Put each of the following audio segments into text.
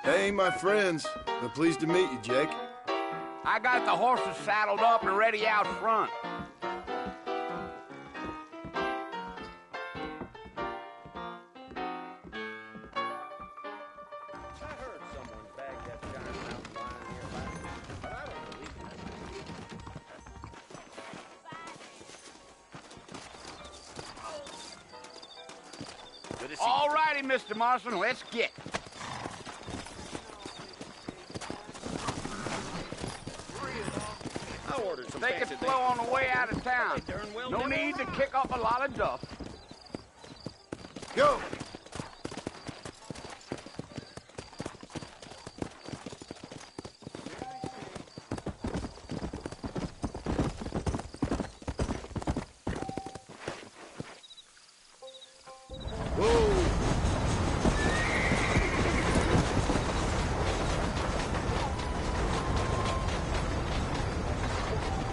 Hey, my friends. We're pleased to meet you, Jake. I got the horses saddled up and ready out front. All righty, Mr. Marston, let's get. They could flow on the way out of town. No need to kick up a lot of dust. Go!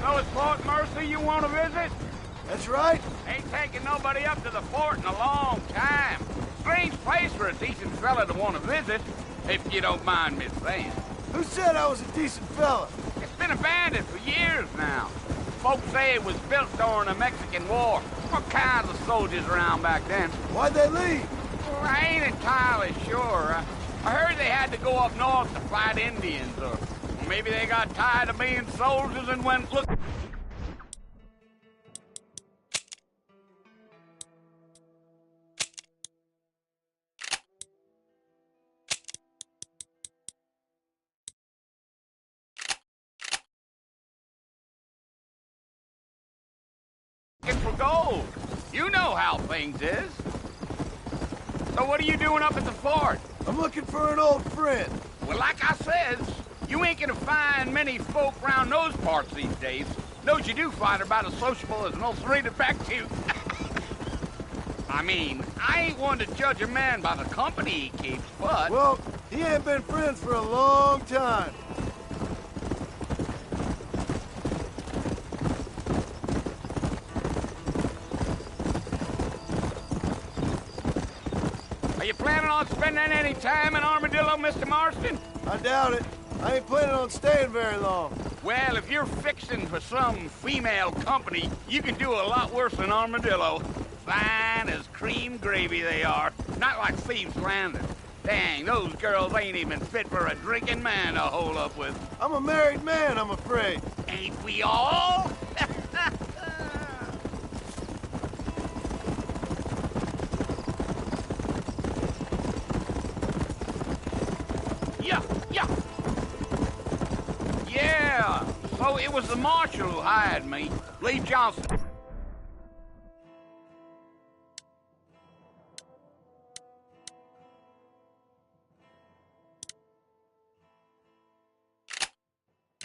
So it's Fort Mercy you want to visit? That's right. Ain't taking nobody up to the fort in a long time. Strange place for a decent fella to want to visit, if you don't mind me saying. Who said I was a decent fella? It's been abandoned for years now. Folks say it was built during the Mexican War. What kinds of soldiers around back then? Why'd they leave? Well, I ain't entirely sure. I heard they had to go up north to fight Indians, or maybe they got tired of being soldiers and went looking for gold. You know how things is. So what are you doing up at the fort? I'm looking for an old friend. Well, like I says, you ain't gonna find many folk round those parts these days. Those you do find are about as sociable as an ulcerated back tooth. I mean, I ain't one to judge a man by the company he keeps, but... Well, he ain't been friends for a long time. Are you planning on spending any time in Armadillo, Mr. Marston? I doubt it. I ain't planning on staying very long. Well, if you're fixing for some female company, you can do a lot worse than Armadillo. Fine as cream gravy they are. Not like Thieves' Landing. Dang, those girls ain't even fit for a drinking man to hole up with. I'm a married man, I'm afraid. Ain't we all? Yeah, so it was the marshal who hired me, Lee Johnson.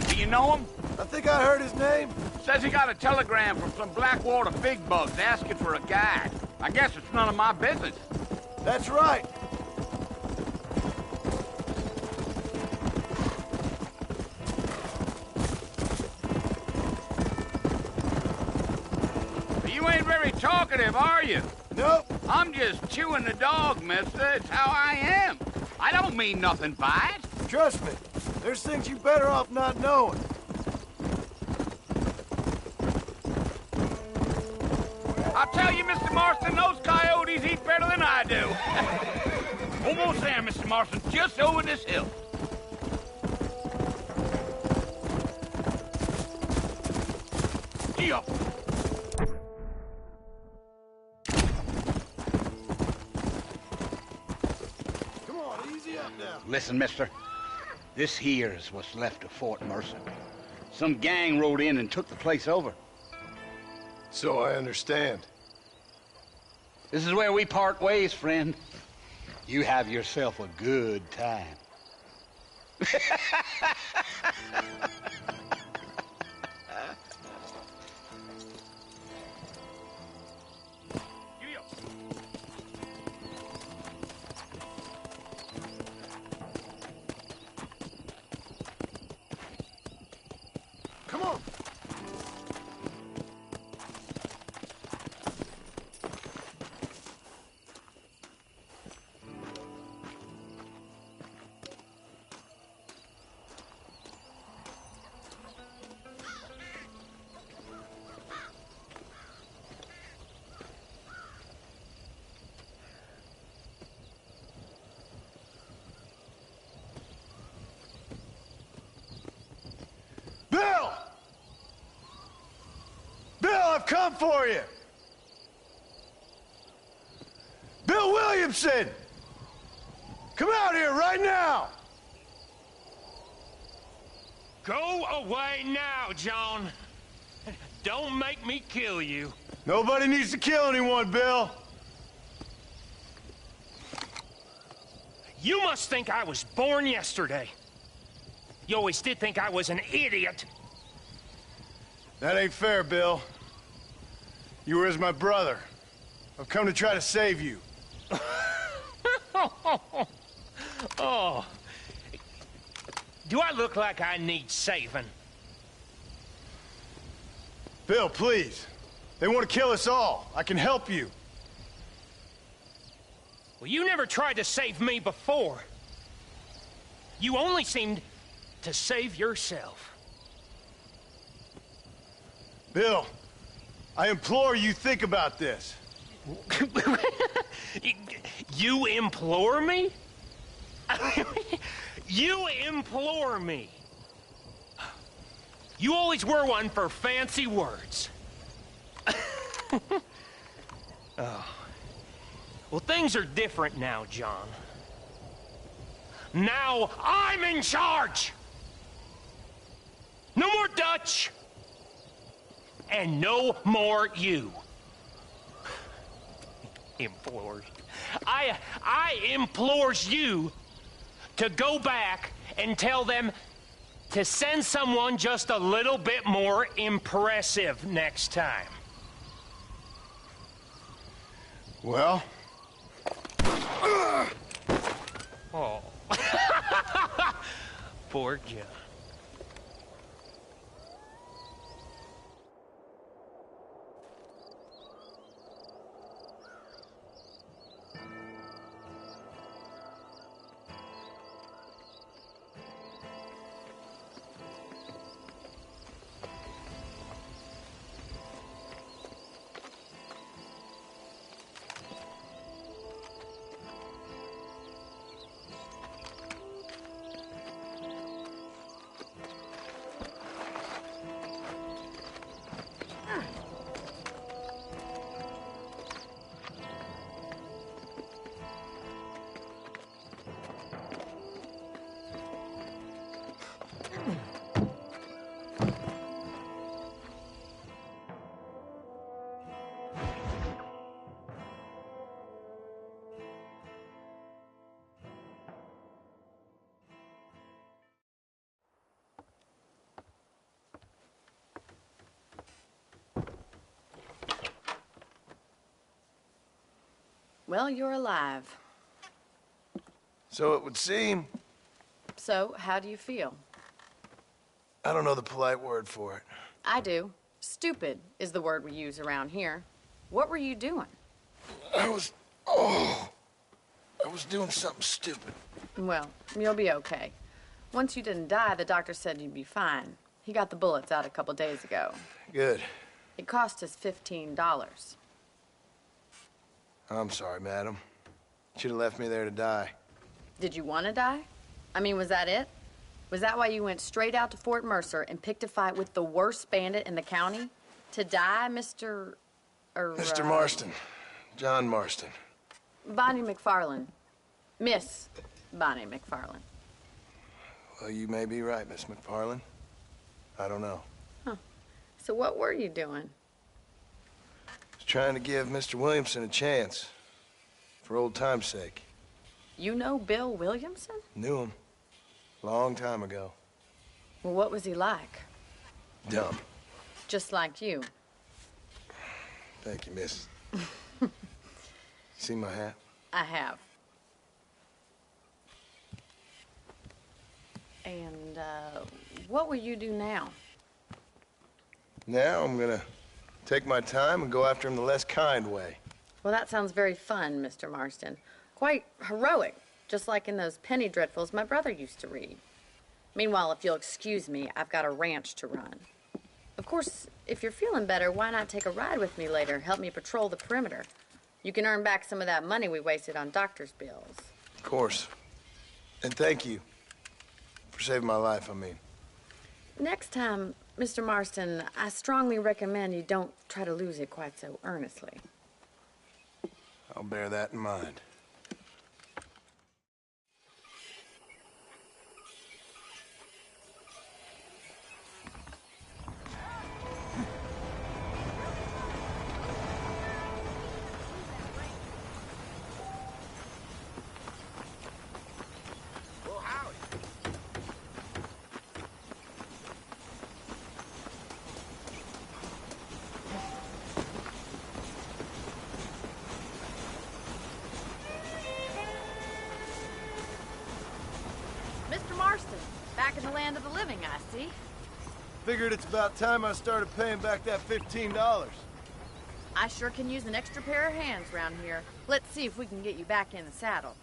Do you know him? I think I heard his name. Says he got a telegram from some Blackwater big bugs asking for a guide. I guess it's none of my business. That's right. You ain't very talkative, are you? Nope. I'm just chewing the dog, mister. It's how I am. I don't mean nothing by it. Trust me. There's things you better off not knowing. I'll tell you, Mr. Marston, those coyotes eat better than I do. Almost there, Mr. Marston, just over this hill. Gee up. Come on, easy up now. Listen, mister. This here's what's left of Fort Mercy. Some gang rode in and took the place over. So I understand. This is where we part ways, friend. You have yourself a good time. Come on. come for you! Bill Williamson! Come out here right now! Go away now, John. Don't make me kill you. Nobody needs to kill anyone, Bill. You must think I was born yesterday. You always did think I was an idiot. That ain't fair, Bill. You were as my brother. I've come to try to save you. Oh. Do I look like I need saving? Bill, please. They want to kill us all. I can help you. Well, you never tried to save me before. You only seemed to save yourself. Bill, I implore you think about this. You implore me? You implore me. You always were one for fancy words. Oh. Well, things are different now, John. Now I'm in charge! No more Dutch! And no more you. Implores. I implores you to go back and tell them to send someone just a little bit more impressive next time. Well? Oh. Poor John. Well, you're alive. So it would seem. So, how do you feel? I don't know the polite word for it. I do. Stupid is the word we use around here. What were you doing? I was doing something stupid. Well, you'll be okay. Once you didn't die, the doctor said you'd be fine. He got the bullets out a couple days ago. Good. It cost us $15. I'm sorry, madam. Should have left me there to die. Did you want to die? I mean, was that it? Was that why you went straight out to Fort Mercer and picked a fight with the worst bandit in the county? To die, Mr. Mr. Marston. John Marston. Bonnie McFarland. Miss Bonnie McFarland. Well, you may be right, Miss McFarland. I don't know. Huh. So what were you doing? I was trying to give Mr. Williamson a chance. For old time's sake. You know Bill Williamson? Knew him. Long time ago. Well, what was he like? Dumb. Just like you. Thank you, miss. See my hat? I have. And, what will you do now? Now I'm gonna take my time and go after him the less kind way. Well, that sounds very fun, Mr. Marston. Quite heroic, just like in those penny dreadfuls my brother used to read. Meanwhile, if you'll excuse me, I've got a ranch to run. Of course, if you're feeling better, why not take a ride with me later? Help me patrol the perimeter. You can earn back some of that money we wasted on doctor's bills. Of course. And thank you. For saving my life, I mean. Next time, Mr. Marston, I strongly recommend you don't try to lose it quite so earnestly. I'll bear that in mind. Well, howdy. Mr. Marston, back in the land of the living, I see. Figured it's about time I started paying back that $15. I sure can use an extra pair of hands round here. Let's see if we can get you back in the saddle.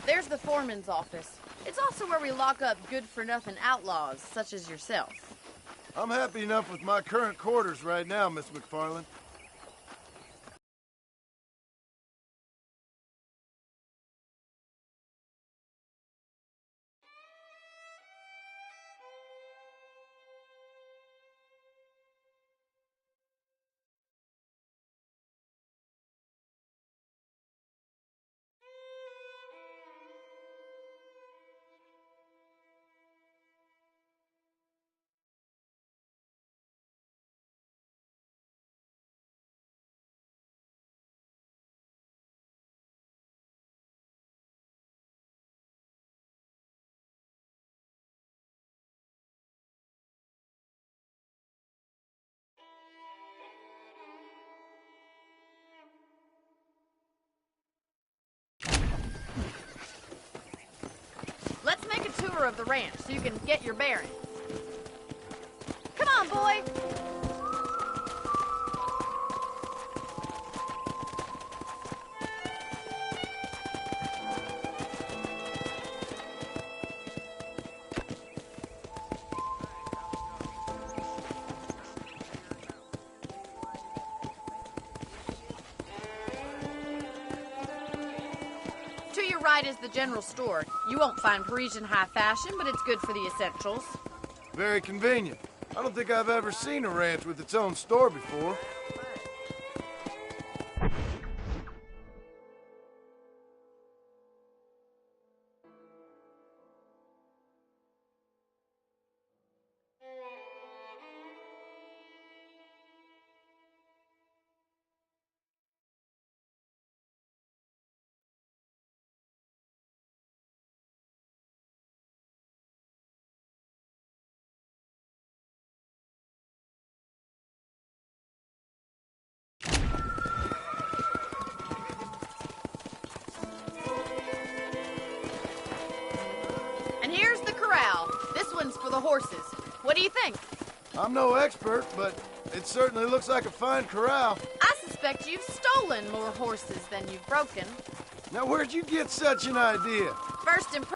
There's the foreman's office. It's also where we lock up good-for-nothing outlaws, such as yourself. I'm happy enough with my current quarters right now, Miss McFarland. Let's make a tour of the ranch so you can get your bearings. Come on, boy! To your right is the general store. You won't find Parisian high fashion, but it's good for the essentials. Very convenient. I don't think I've ever seen a ranch with its own store before. And here's the corral. This one's for the horses. What do you think? I'm no expert, but it certainly looks like a fine corral. I suspect you've stolen more horses than you've broken. Now, where'd you get such an idea? First impression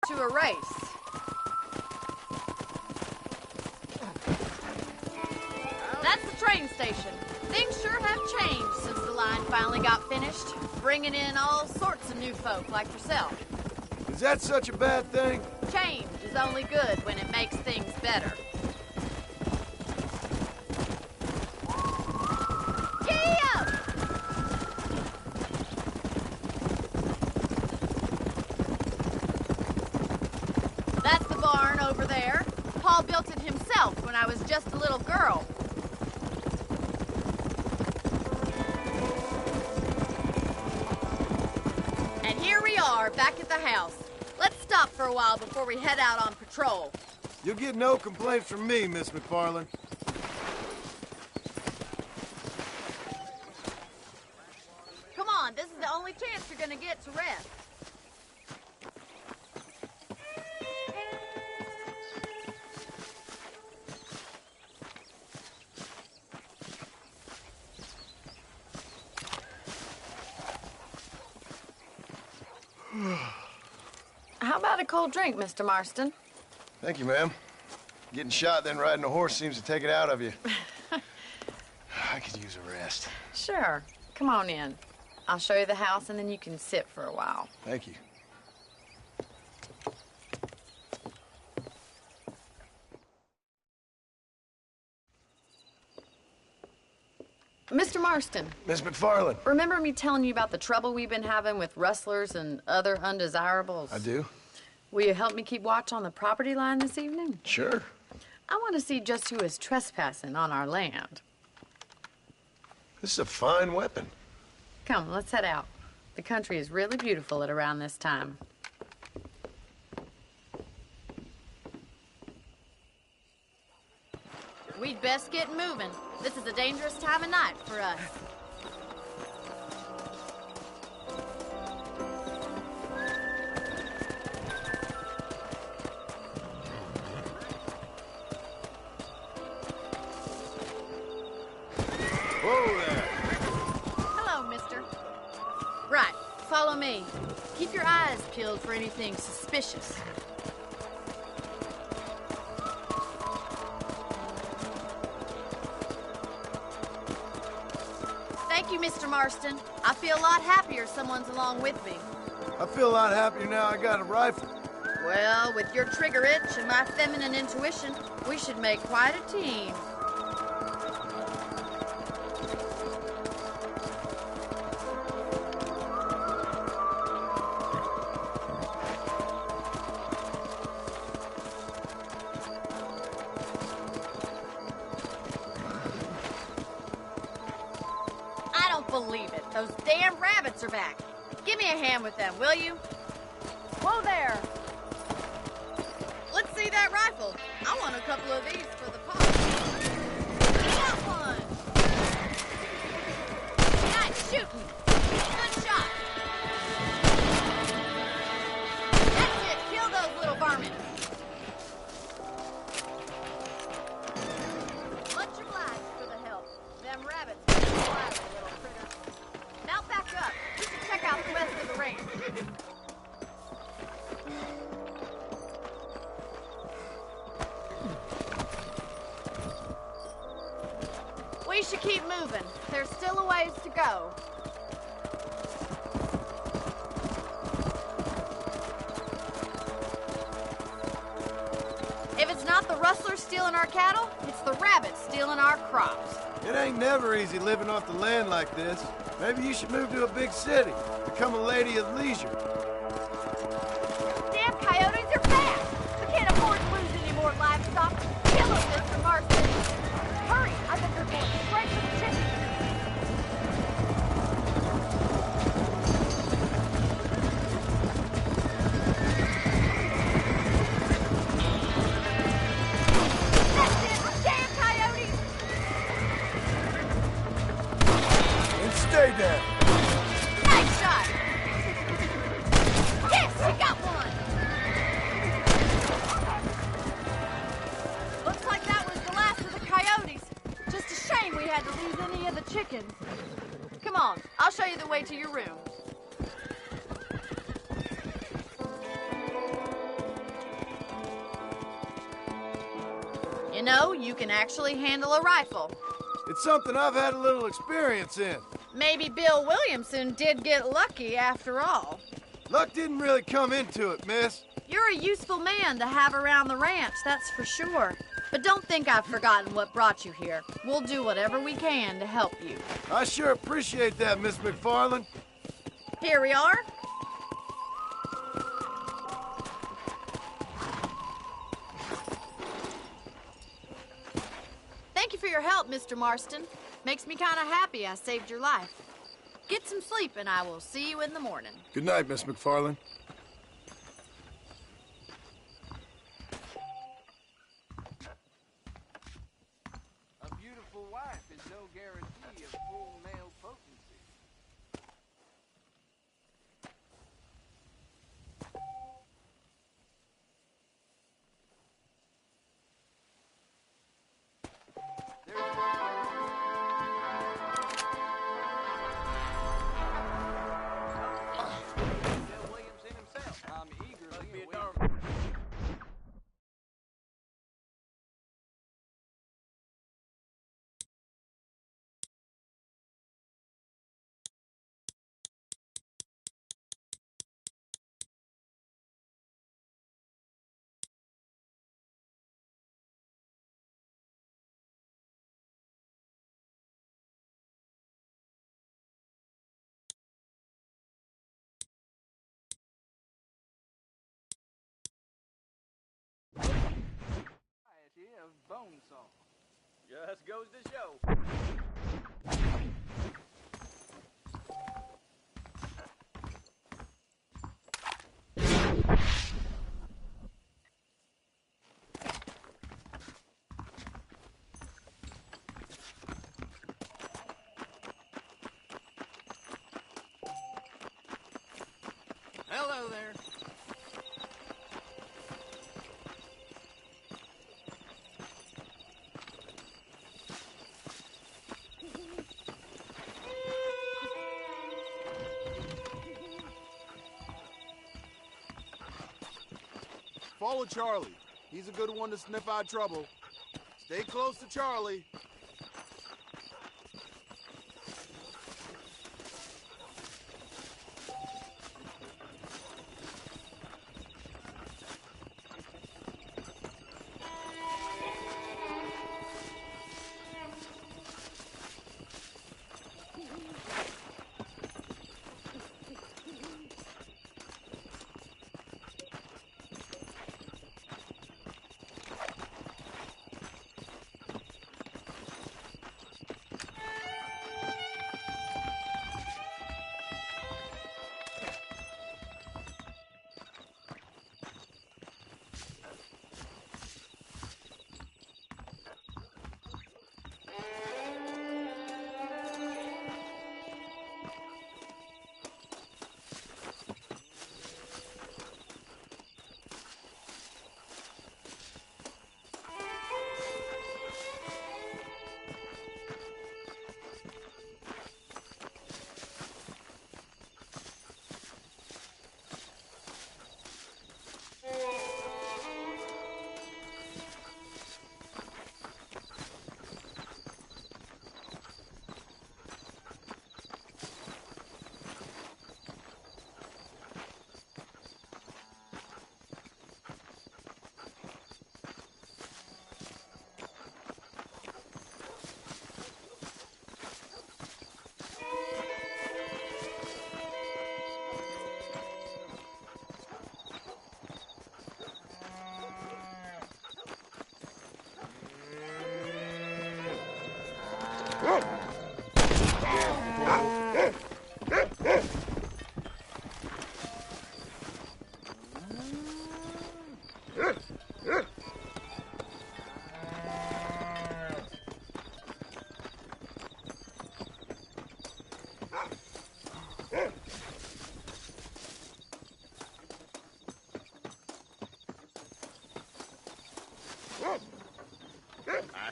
to a race. That's the train station. Things sure have changed since the line finally got finished, bringing in all sorts of new folk like yourself. Is that such a bad thing? Change is only good when it makes things better. Giddy up! That's the barn over there. Paul built it himself when I was just a little girl. And here we are, back at the house. Let's stop for a while before we head out on patrol. You'll get no complaints from me, Miss McFarland. Come on, this is the only chance you're gonna get to rest. How about a cold drink, Mr. Marston? Thank you, ma'am. Getting shot, then riding a horse seems to take it out of you. I could use a rest. Sure. Come on in. I'll show you the house, and then you can sit for a while. Thank you. Mr. Marston. Miss McFarland. Remember me telling you about the trouble we've been having with rustlers and other undesirables? I do. Will you help me keep watch on the property line this evening? Sure. I want to see just who is trespassing on our land. This is a fine weapon. Come, let's head out. The country is really beautiful at around this time. We'd best get moving. This is a dangerous time of night for us. Whoa there. Hello, mister. Right, follow me. Keep your eyes peeled for anything suspicious. Thank you, Mr. Marston. I feel a lot happier someone's along with me. I feel a lot happier now I got a rifle. Well, with your trigger itch and my feminine intuition, we should make quite a team. I don't believe it. Those damn rabbits are back. Give me a hand with them, will you? Whoa there. Let's see that rifle. I want a couple of these for the pot. Got one. Nice shooting. Good shot. That's it. Kill those little varmints. Much obliged for the help. Them rabbits are wild little critters. Mount back up. We should check out the rest of the range. We should keep moving. There's still a ways to go. If it's not the rustlers stealing our cattle, it's the rabbits stealing our crops. It ain't never easy living off the land like this. Maybe you should move to a big city. Become a lady of leisure. Damn coyotes are fast! We can't afford to lose any more livestock. Kill them, Mr. Marston! Hurry! I bet they're going straight for the chickens. That's it! Damn coyotes! And stay down. Nice shot! Yes, we got one! Looks like that was the last of the coyotes. Just a shame we had to lose any of the chickens. Come on, I'll show you the way to your room. You know, you can actually handle a rifle. It's something I've had a little experience in. Maybe Bill Williamson did get lucky after all. Luck didn't really come into it, miss. You're a useful man to have around the ranch, that's for sure. But don't think I've forgotten what brought you here. We'll do whatever we can to help you. I sure appreciate that, Miss McFarland. Here we are. Thank you for your help, Mr. Marston. Makes me kind of happy I saved your life. Get some sleep and I will see you in the morning. Good night, Miss McFarland. A beautiful wife is no guarantee of full male potency. Bill Williamson bone saw. Just goes to show. Hello there. Follow Charlie. He's a good one to sniff out trouble. Stay close to Charlie.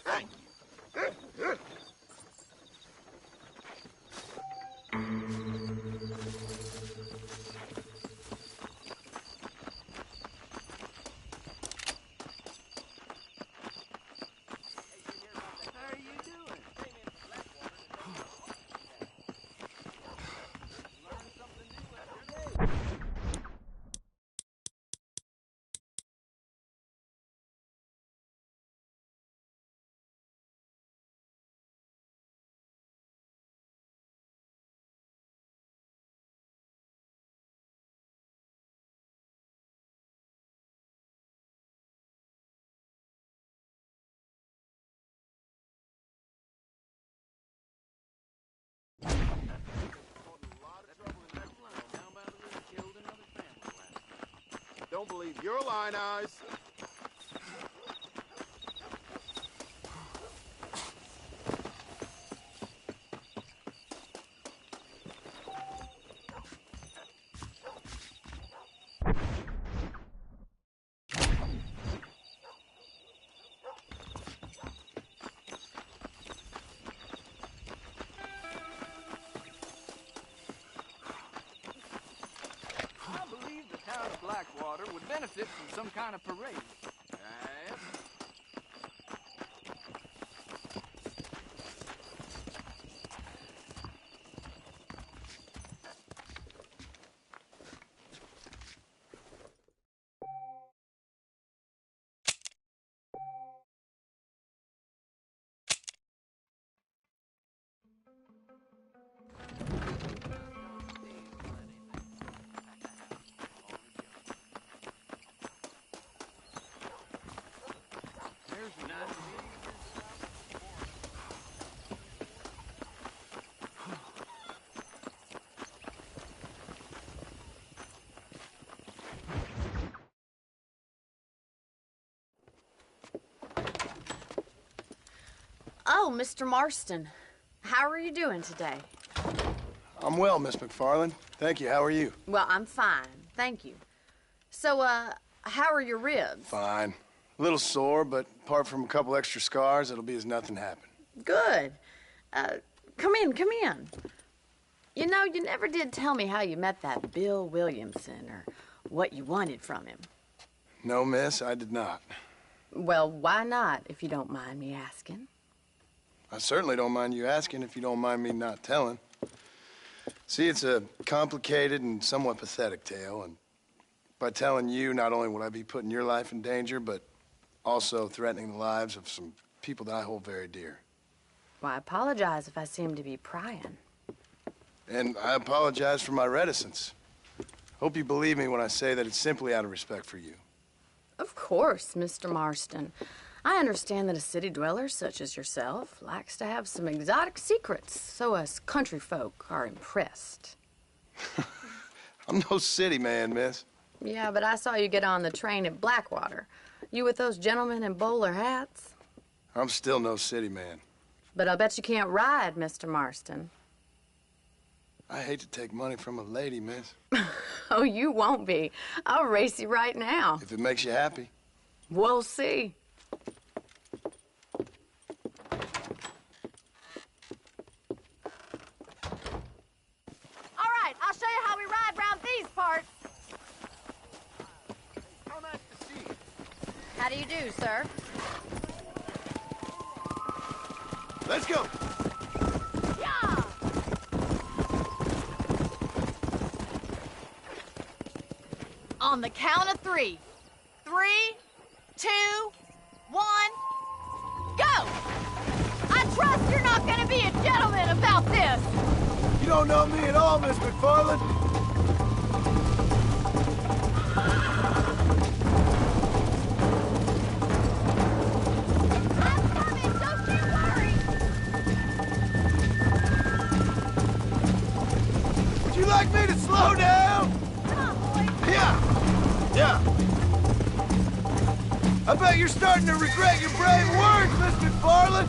Thank you. How are you doing? Learn something new every day. Don't believe your line eyes. I believe the town of Blackwater would benefit from some kind of parade. Yep. Oh, Mr. Marston. How are you doing today? I'm well, Miss McFarland. Thank you. How are you? Well, I'm fine. Thank you. So, how are your ribs? Fine. A little sore, but apart from a couple extra scars, it'll be as nothing happened. Good. Come in, come in. You know, you never did tell me how you met that Bill Williamson or what you wanted from him. No, miss, I did not. Well, why not, if you don't mind me asking? I certainly don't mind you asking if you don't mind me not telling. See, it's a complicated and somewhat pathetic tale, and by telling you, not only would I be putting your life in danger, but also threatening the lives of some people that I hold very dear. Well, I apologize if I seem to be prying. And I apologize for my reticence. Hope you believe me when I say that it's simply out of respect for you. Of course, Mr. Marston. I understand that a city dweller such as yourself likes to have some exotic secrets, so us country folk are impressed. I'm no city man, miss. Yeah, but I saw you get on the train at Blackwater. You with those gentlemen in bowler hats? I'm still no city man. But I'll bet you can't ride, Mr. Marston. I hate to take money from a lady, miss. Oh, you won't be. I'll race you right now. If it makes you happy. We'll see. All right, I'll show you how we ride round these parts. How nice to see you. How do you do, sir? Let's go. Yeah! On the count of 3. 3, 2, 1, go! I trust you're not gonna be a gentleman about this. You don't know me at all, Miss McFarland. I'm coming, don't you worry. Would you like me to slow down? Come on, boy. Yeah. Yeah. I bet you're starting to regret your brave words, Miss McFarland.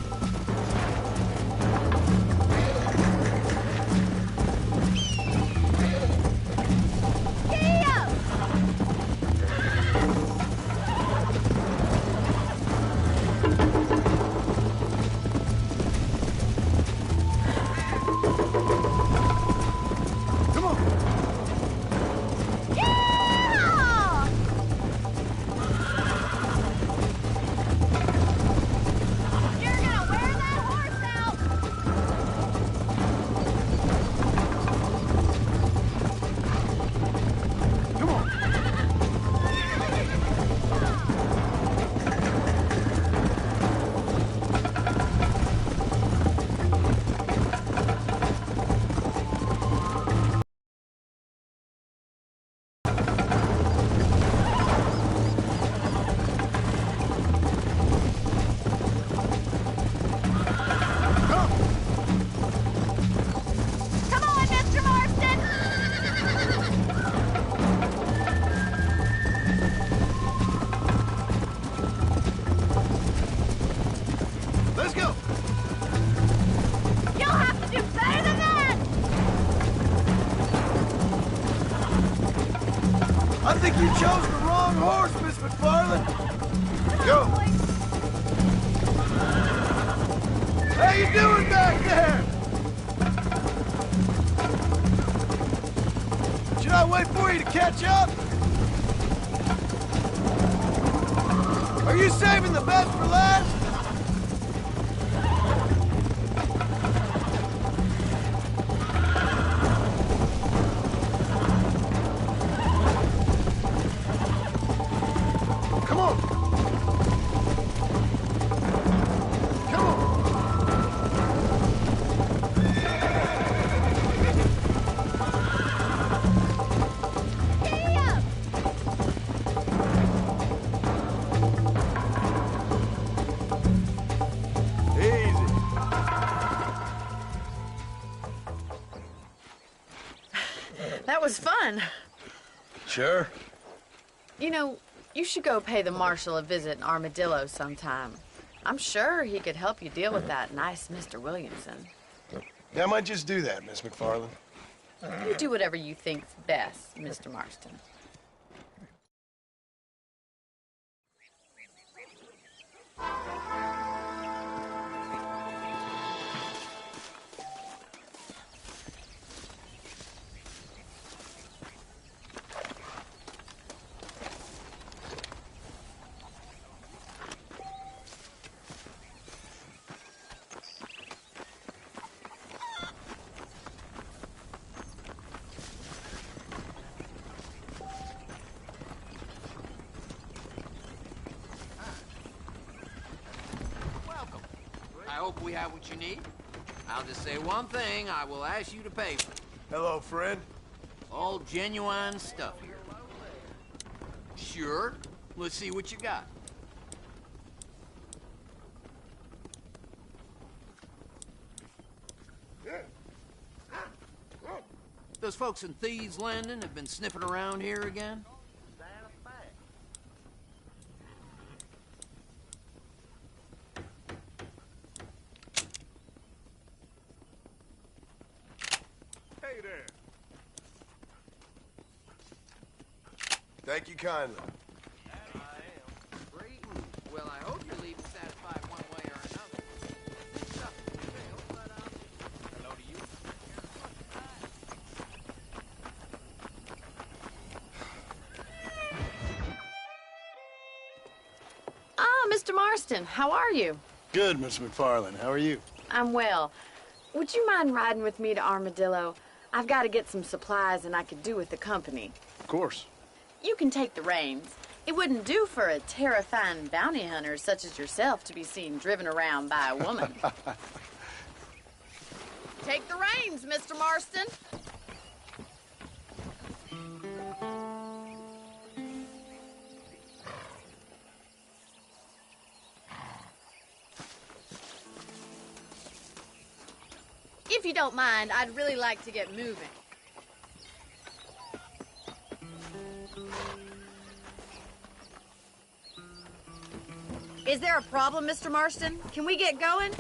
Yeah! Come on. Yeah! You're gonna wear that horse out. Come on. Come on, Mr. Marston. Let's go. You'll have to do better than that. I think you chose the wrong horse, Miss McFarland. Go. Boy. How you doing back there? Should I wait for you to catch up? Are you saving the best for last? Come on. Come on. Yeah! Easy. That was fun. Sure. You know, you should go pay the marshal a visit in Armadillo sometime. I'm sure he could help you deal with that nice Mr. Williamson. Yeah, I might just do that, Miss McFarland. You do whatever you think's best, Mr. Marston. I hope we have what you need. I'll just say one thing I will ask you to pay for. Hello, friend. All genuine stuff here. Sure. Let's see what you got. Those folks in Thieves' Landing have been sniffing around here again? Hey there. Thank you kindly. Great. Well, I hope you're leaving satisfied one way or another. Stuff in the mail, but, hello to you. Ah, Mr. Marston, how are you? Good, Miss McFarland. How are you? I'm well. Would you mind riding with me to Armadillo? I've got to get some supplies and I could do with the company. Of course. You can take the reins. It wouldn't do for a terrifying bounty hunter such as yourself to be seen driven around by a woman. Take the reins, Mr. Marston. If you don't mind, I'd really like to get moving. Is there a problem, Mr. Marston? Can we get going?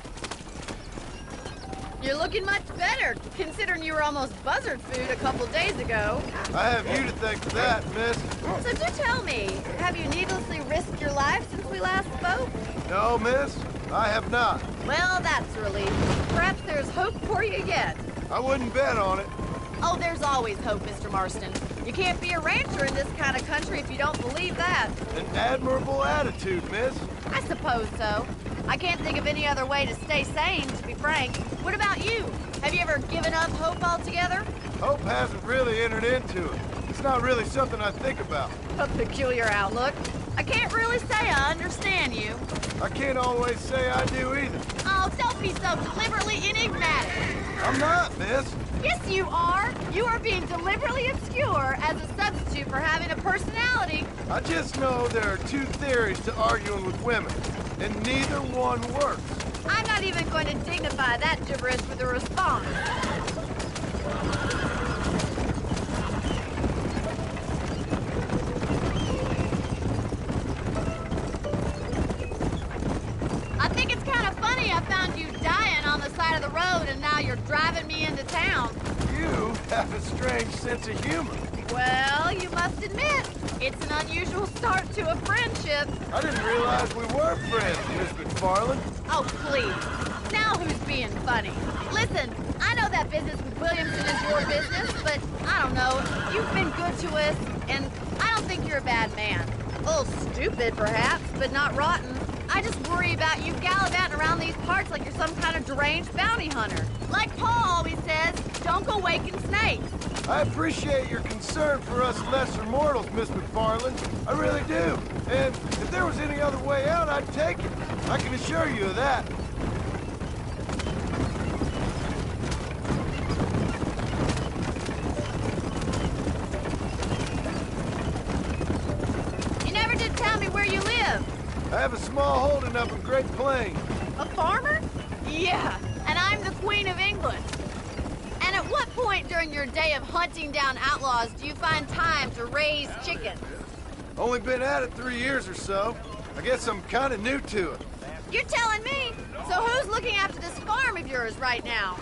You're looking much better, considering you were almost buzzard food a couple days ago. I have you to thank for that, miss. So do tell me, have you needlessly risked your life since we last spoke? No, miss, I have not. Well, that's a relief. Perhaps there's hope for you yet. I wouldn't bet on it. Oh, there's always hope, Mr. Marston. You can't be a rancher in this kind of country if you don't believe that. An admirable attitude, miss. I suppose so. I can't think of any other way to stay sane, to be frank. What about you? Have you ever given up hope altogether? Hope hasn't really entered into it. It's not really something I think about. A peculiar outlook. I can't really say I understand you. I can't always say I do either. Oh, don't be so deliberately enigmatic. I'm not, miss. Yes, you are. You are being deliberately obscure as a substitute for having a personality. I just know there are two theories to arguing with women, and neither one works. I'm not even going to dignify that gibberish with a response. I think it's kind of funny I found you dying on the side of the road and now you're driving me into town. You have a strange sense of humor. Well, you must admit, it's an unusual start to a friendship. I didn't realize we were friends, Miss McFarland. Oh, please. Now who's being funny? Listen, I know that business with Williamson is your business, but I don't know. You've been good to us, and I don't think you're a bad man. A little stupid, perhaps, but not rotten. I just worry about you gallivanting around these parts like you're some kind of deranged bounty hunter. Like Paul always says, don't go waking snakes. I appreciate your concern for us lesser mortals, Miss McFarland. I really do. And if there was any other way out, I'd take it. I can assure you of that. You never did tell me where you live. I have a small holding up in Great Plains. A farmer? Yeah, and I'm the Queen of England. And at what point during your day of hunting down outlaws do you find time to raise chickens? Only been at it 3 years or so. I guess I'm kind of new to it. You're telling me? So who's looking after this farm of yours right now?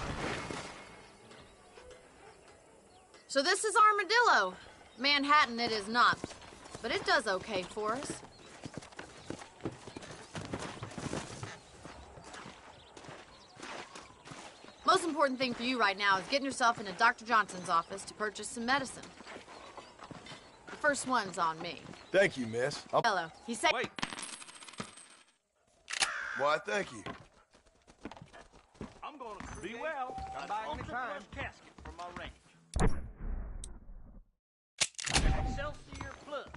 So this is Armadillo. Manhattan it is not, but it does okay for us. Most important thing for you right now is getting yourself into Dr. Johnson's office to purchase some medicine. The first one's on me. Thank you, miss. Hello. He said... Wait. Why, thank you. I'm gonna be well. Come by any time. Casket from my range. Excelsior Plus.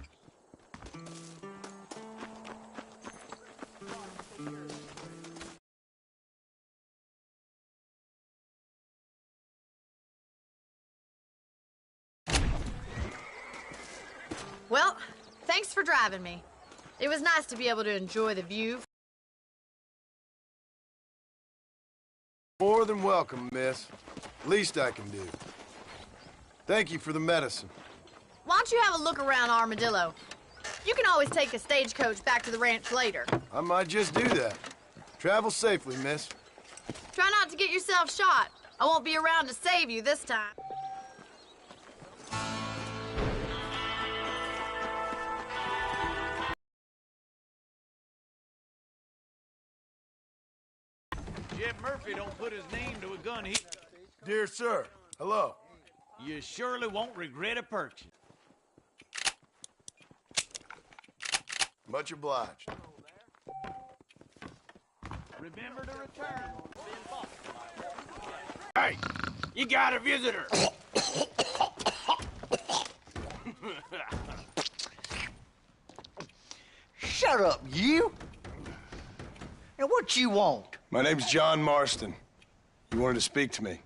Well, thanks for driving me. It was nice to be able to enjoy the view. More than welcome, miss. Least I can do. Thank you for the medicine. Why don't you have a look around Armadillo? You can always take a stagecoach back to the ranch later. I might just do that. Travel safely, miss. Try not to get yourself shot. I won't be around to save you this time. Jeb Murphy don't put his name to a gun. Dear sir, hello. You surely won't regret a purchase. Much obliged. Remember to return. Hey, you got a visitor. Shut up, you! And what you want? My name's John Marston. You wanted to speak to me.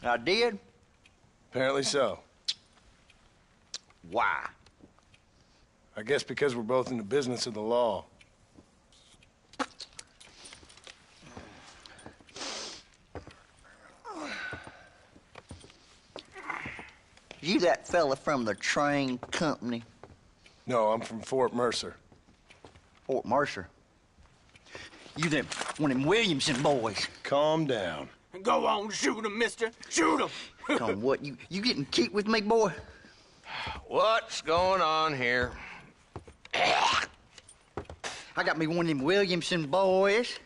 I did? Apparently so. Why? I guess because we're both in the business of the law. You that fella from the train company? No, I'm from Fort Mercer. Fort Mercer? You them one of them Williamson boys. Calm down. Go on, shoot him, mister. Shoot him. Come what, you getting cute with me, boy? What's going on here? I got me one of them Williamson boys.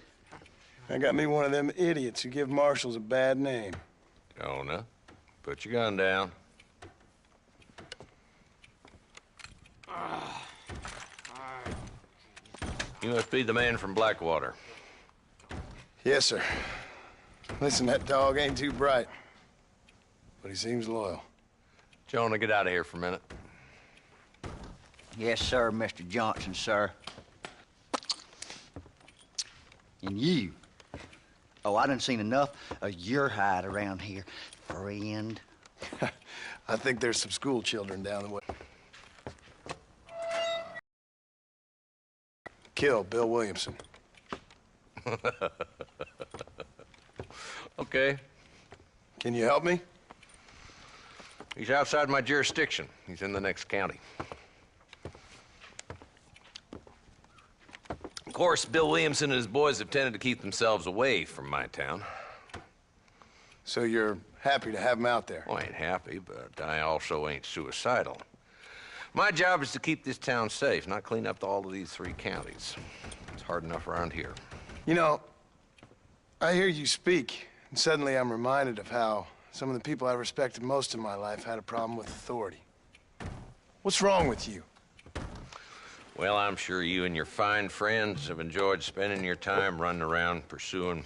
I got me one of them idiots who give marshals a bad name. Jonah, put your gun down. You must be the man from Blackwater. Yes, sir. Listen, that dog ain't too bright, but he seems loyal. Jonah, get out of here for a minute. Yes, sir, Mr. Johnson, sir. And you. Oh, I done seen enough of your hide around here, friend. I think there's some school children down the way. Kill Bill Williamson. Okay. Can you help me? He's outside my jurisdiction. He's in the next county. Of course, Bill Williamson and his boys have tended to keep themselves away from my town. So you're happy to have him out there? Well, I ain't happy, but I also ain't suicidal. My job is to keep this town safe, not clean up all of these 3 counties. It's hard enough around here. You know, I hear you speak, and suddenly I'm reminded of how some of the people I respected most in my life had a problem with authority. What's wrong with you? Well, I'm sure you and your fine friends have enjoyed spending your time running around pursuing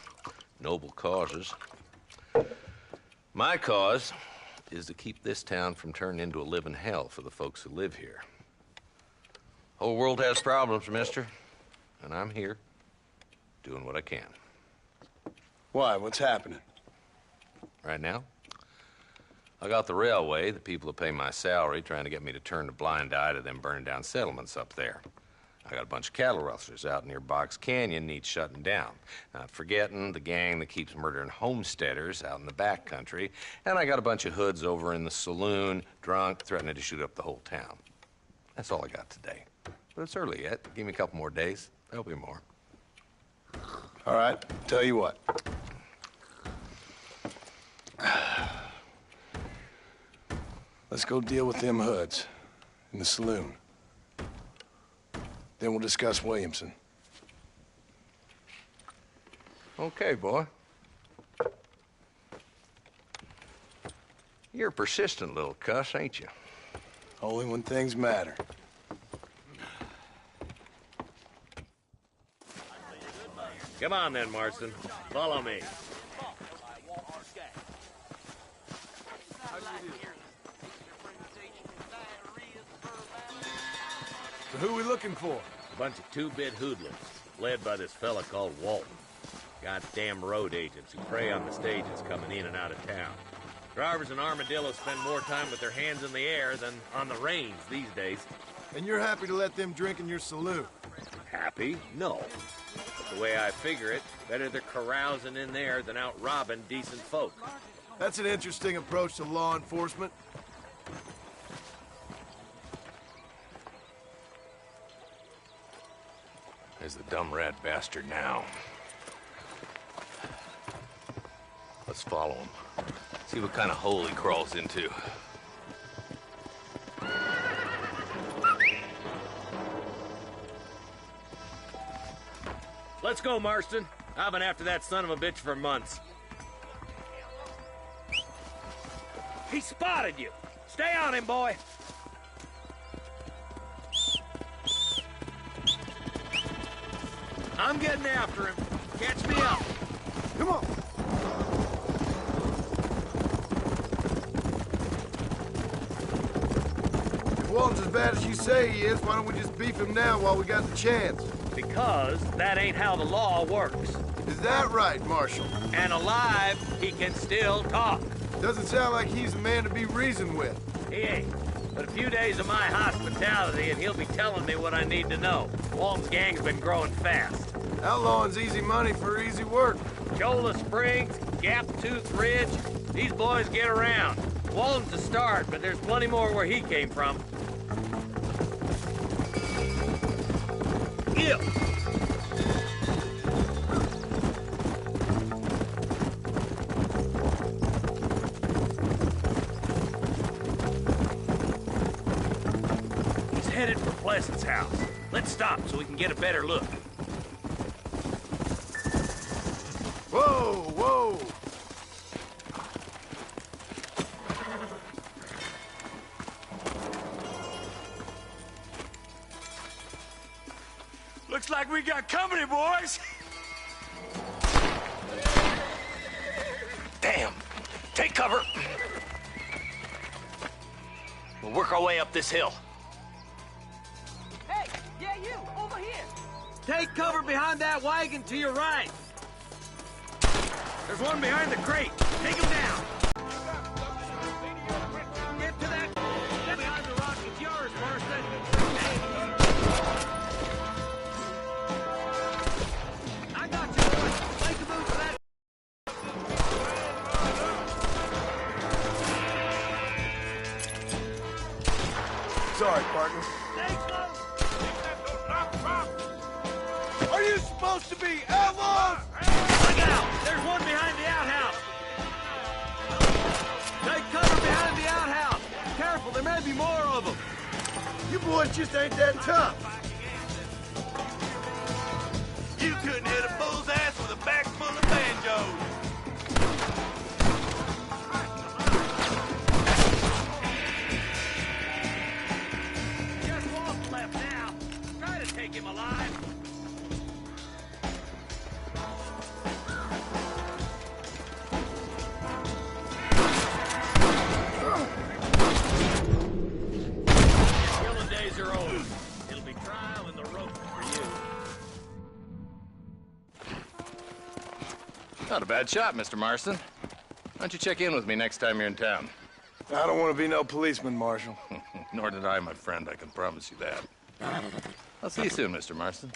noble causes. My cause is to keep this town from turning into a living hell for the folks who live here. Whole world has problems, mister, and I'm here doing what I can. Why? What's happening? Right now, I got the railway, the people who pay my salary, trying to get me to turn a blind eye to them burning down settlements up there. I got a bunch of cattle rustlers out near Box Canyon needs shutting down. Not forgetting the gang that keeps murdering homesteaders out in the back country. And I got a bunch of hoods over in the saloon, drunk, threatening to shoot up the whole town. That's all I got today. But it's early yet. Give me a couple more days. There'll be more. All right, tell you what. Let's go deal with them hoods in the saloon. Then we'll discuss Williamson. Okay, boy. You're a persistent little cuss, ain't you? Only when things matter. Come on then, Marston. Follow me. So who we looking for? A bunch of two-bit hoodlums, led by this fella called Walton. Goddamn road agents who prey on the stages coming in and out of town. Drivers in Armadillo spend more time with their hands in the air than on the reins these days. And you're happy to let them drink in your saloon? Happy? No. But the way I figure it, better they're carousing in there than out robbing decent folk. That's an interesting approach to law enforcement. There's the dumb rat bastard now. Let's follow him. See what kind of hole he crawls into. Let's go, Marston. I've been after that son of a bitch for months. He spotted you. Stay on him, boy. I'm getting after him. Catch me up. Come on. If Walton's as bad as you say he is, why don't we just beef him now while we got the chance? Because that ain't how the law works. Is that right, Marshal? And alive, he can still talk. Doesn't sound like he's a man to be reasoned with. He ain't. But a few days of my hospitality and he'll be telling me what I need to know. Walton's gang's been growing fast. Outlawing's easy money for easy work. Cholla Springs, Gap Tooth Ridge, these boys get around. Walton's a start, but there's plenty more where he came from. Ew. He's headed for Pleasant's house. Let's stop so we can get a better look. Whoa, whoa! Looks like we got company, boys. Damn. Take cover. We'll work our way up this hill. Hey, yeah, you, over here. Take cover behind that wagon to your right. There's one behind the crate. Take him down. Get to that. Get behind the rock. It's yours, Marston. I got you, boys. Make a move for that. Sorry, partner. Stay close. Are you supposed to be outlaws? Look out! There's one behind the outhouse. Take cover behind the outhouse. Careful, there may be more of them. You boys just ain't that tough. You couldn't hit a bull's ass with a bag full of banjos. Just Walt's left now. Try to take him alive. Killing days are over. It'll be trial and the rope for you. Not a bad shot, Mr. Marston. Why don't you check in with me next time you're in town? I don't want to be no policeman, Marshal. Nor did I, my friend. I can promise you that. I'll see you soon, Mr. Marston.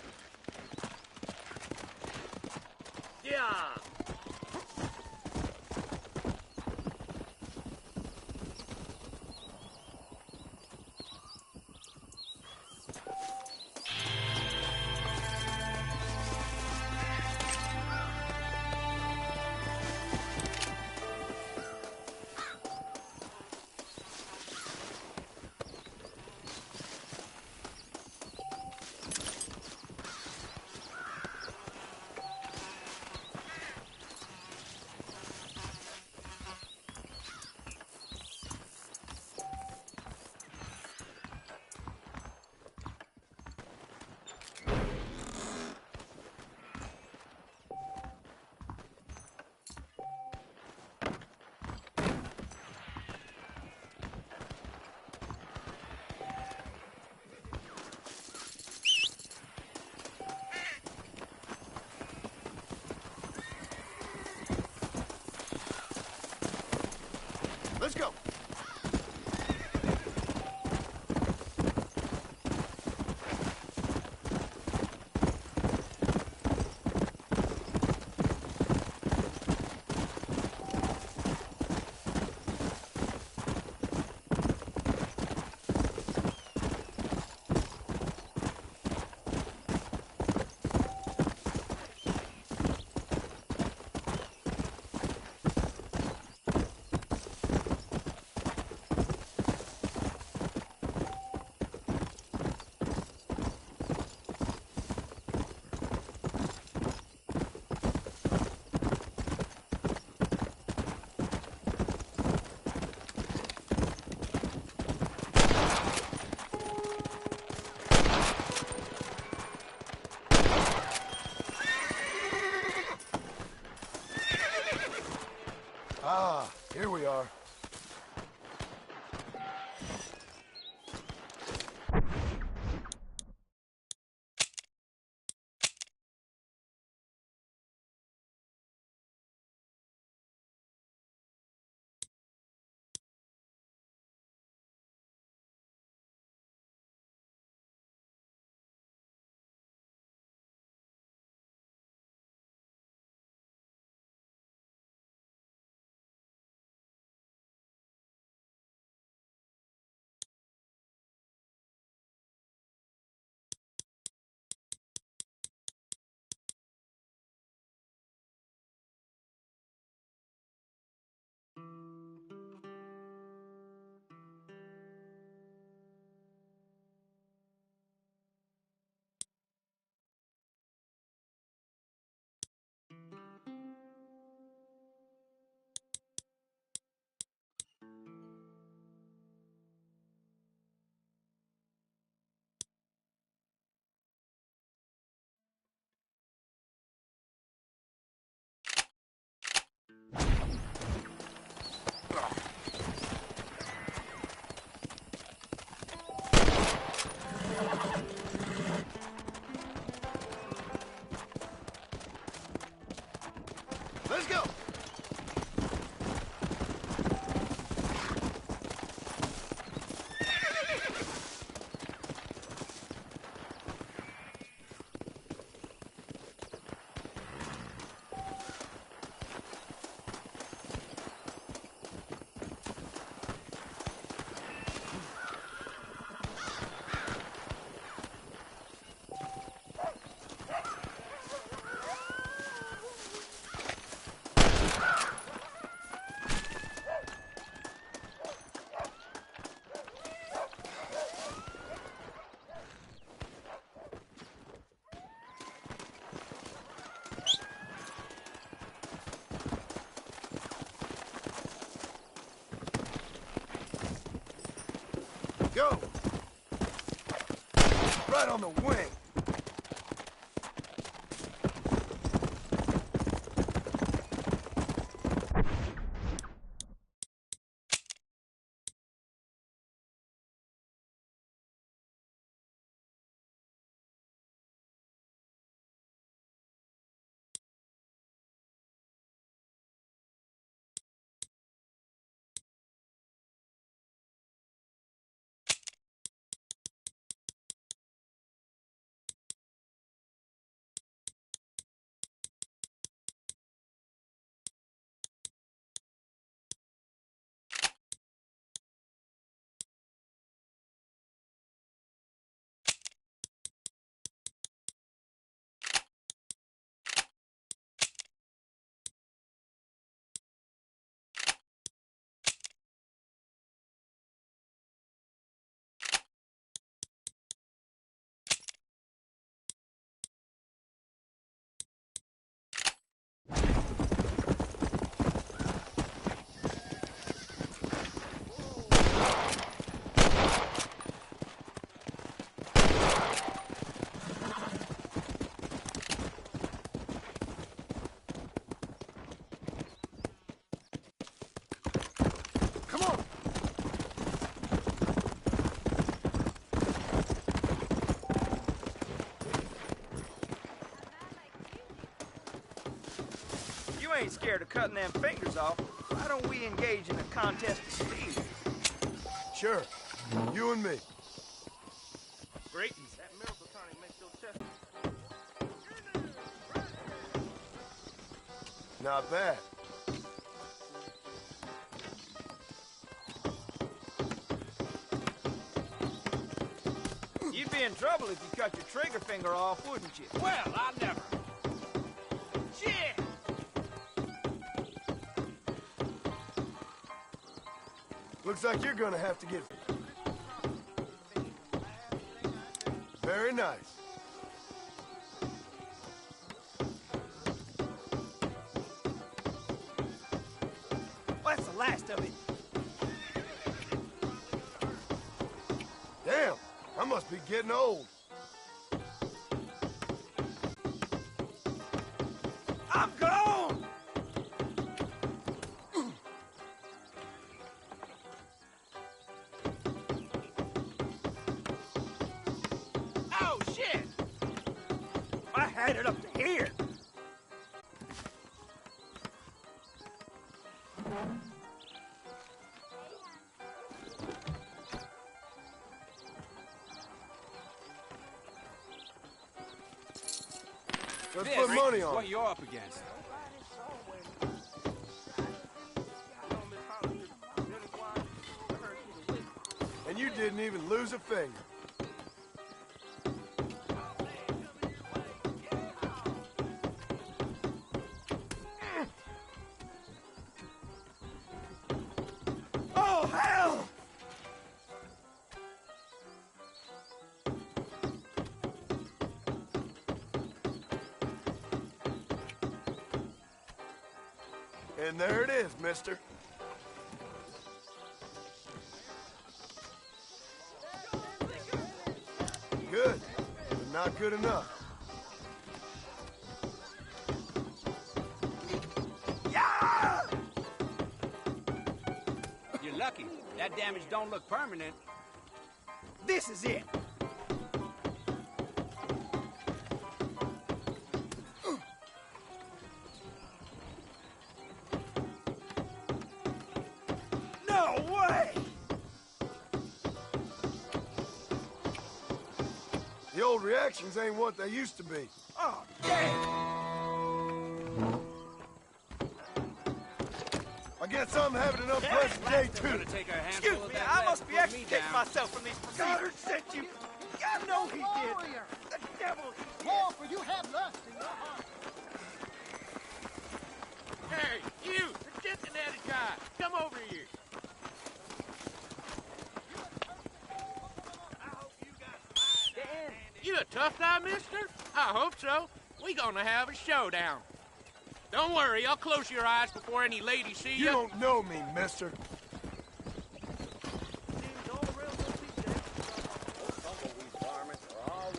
Yeah. right on the wing. You ain't scared of cutting them fingers off. Why don't we engage in a contest of speed? Sure. You and me. Greatness, that miracle tonic makes your chest. Not bad. You'd be in trouble if you cut your trigger finger off, wouldn't you? Well, I never. Shit! Looks like you're gonna have to get... Very nice. Well, that's the last of it. Damn, I must be getting old. I'm gone! Oh, shit! I had it up to here. Let's put money on What it. you're up against? And you didn't even lose a finger. Oh, hell! And there it is, mister. Good, but not good enough. Yeah! You're lucky. That damage don't look permanent. This is it. No way! The old reactions ain't what they used to be. Oh, damn! I guess I'm having an unpleasant day, too. Gonna take a handful Excuse of me, that I lead must and be put me extricating down. myself from these procedures. Goddard sent you. I know he did. The devil. More for you have lust in your heart. Hey, you, the Cincinnati guy, come over here. You a tough guy, mister? I hope so. We gonna have a showdown. Don't worry, I'll close your eyes before any ladies see You don't know me, mister. Tumbleweed varmints are all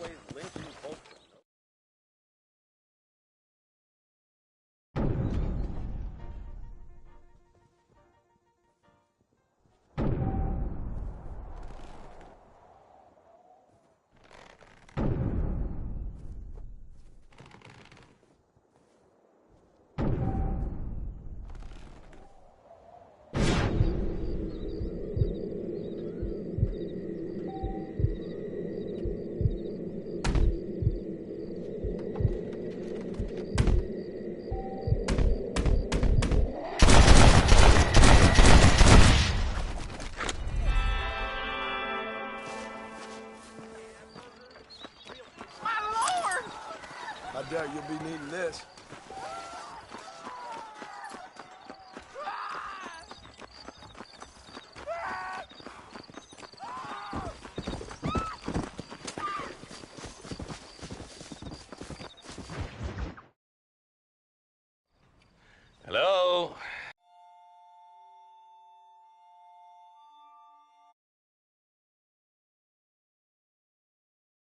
doubt you'll be needing this.